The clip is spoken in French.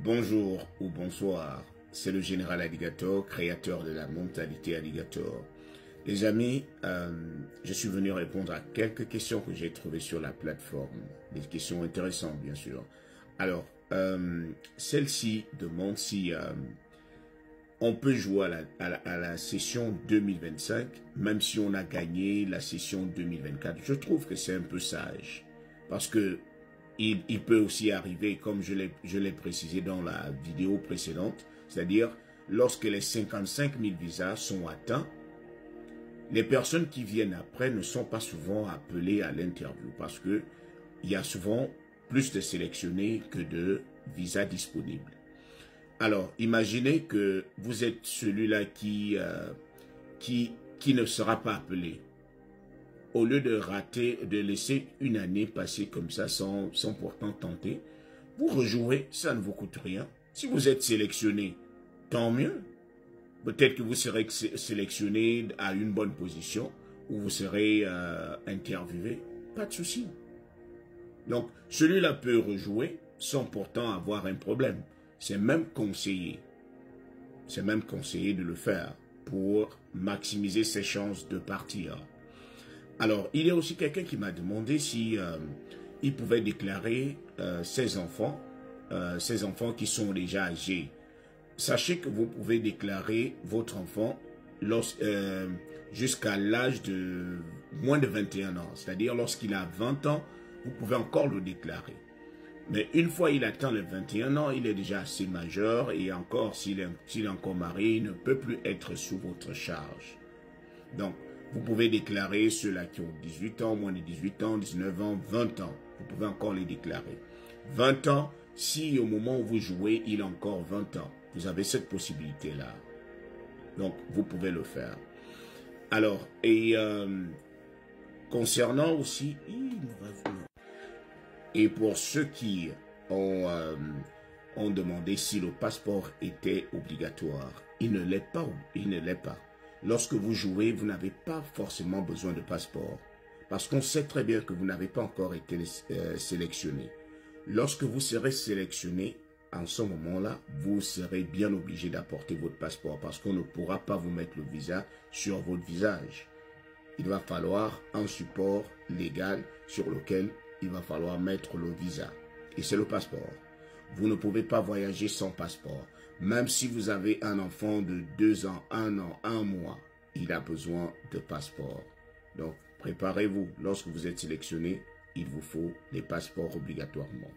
Bonjour ou bonsoir, c'est le général Alligator, créateur de la mentalité Alligator. Les amis, je suis venu répondre à quelques questions que j'ai trouvées sur la plateforme. Des questions intéressantes, bien sûr. Alors, celle-ci demande si on peut jouer à la session 2025, même si on a gagné la session 2024. Je trouve que c'est un peu sage, parce que il peut aussi arriver, comme je l'ai précisé dans la vidéo précédente, c'est-à-dire lorsque les 55 000 visas sont atteints, les personnes qui viennent après ne sont pas souvent appelées à l'interview parce que il y a souvent plus de sélectionnés que de visas disponibles. Alors, imaginez que vous êtes celui-là qui ne sera pas appelé. Au lieu de rater, de laisser une année passer comme ça sans pourtant tenter, vous rejouez, ça ne vous coûte rien. Si vous êtes sélectionné, tant mieux. Peut-être que vous serez sélectionné à une bonne position ou vous serez interviewé. Pas de souci. Donc, celui-là peut rejouer sans pourtant avoir un problème. C'est même conseillé. C'est même conseillé de le faire pour maximiser ses chances de partir. Alors, il y a aussi quelqu'un qui m'a demandé si il pouvait déclarer ses enfants qui sont déjà âgés. Sachez que vous pouvez déclarer votre enfant jusqu'à l'âge de moins de 21 ans. C'est-à-dire lorsqu'il a 20 ans, vous pouvez encore le déclarer. Mais une fois il atteint les 21 ans, il est déjà assez majeur et encore, s'il est encore marié, il ne peut plus être sous votre charge. Donc, vous pouvez déclarer ceux-là qui ont 18 ans, moins de 18 ans, 19 ans, 20 ans. Vous pouvez encore les déclarer. 20 ans, si au moment où vous jouez, il a encore 20 ans, vous avez cette possibilité-là. Donc, vous pouvez le faire. Alors, et concernant aussi... Et pour ceux qui ont demandé si le passeport était obligatoire, il ne l'est pas. Il ne l'est pas. Lorsque vous jouez, vous n'avez pas forcément besoin de passeport. Parce qu'on sait très bien que vous n'avez pas encore été sélectionné. Lorsque vous serez sélectionné, en ce moment-là, vous serez bien obligé d'apporter votre passeport. Parce qu'on ne pourra pas vous mettre le visa sur votre visage. Il va falloir un support légal sur lequel il va falloir mettre le visa. Et c'est le passeport. Vous ne pouvez pas voyager sans passeport. Même si vous avez un enfant de 2 ans, 1 an, 1 mois, il a besoin de passeport. Donc, préparez-vous. Lorsque vous êtes sélectionné, il vous faut les passeports obligatoirement.